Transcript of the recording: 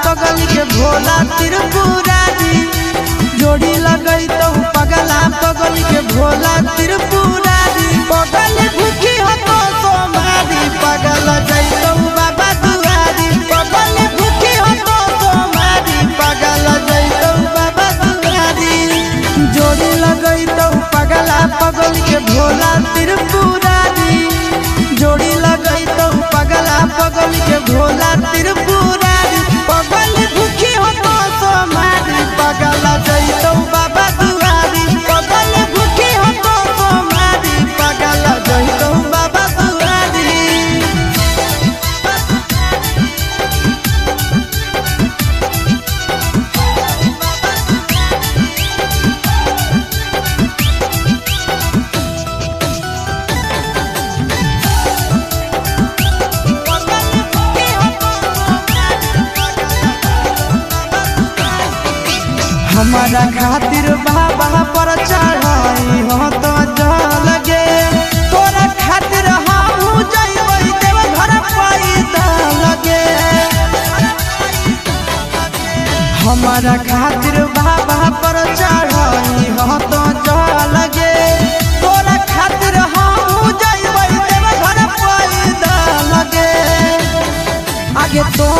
पगल के भोला त्रिपुरारी जोड़ी लगई तो पगला पगल के भोला त्रिपुरारी पगल भूखी हो तो सोमारी पगल जैतो बाबा दुआरी पगल भूखी हो तो सोमारी पगल जैतो बाबा दुआरी जोड़ी लगई तो पगला पगल के भोला त्रिपुरारी जोड़ी लगई तो पगला पगल के भोला त्रिपुरारी पगल भूखी हो तो सोमारी पगल जैतो बाबा दुआरी पगल भूखी हो तो सोमारी पगल जैतो बाबा दुआरी। हमारा खातिर बाबा पर चढ़ाई हो तो जल गे तोरा खातिर हम जइबै देव घर पैदल गे हमारा खातिर बाबा पर चढ़ाई हो तो जल गे तोरा खातिर हम जइबै देव घर पैदल गे आगे तो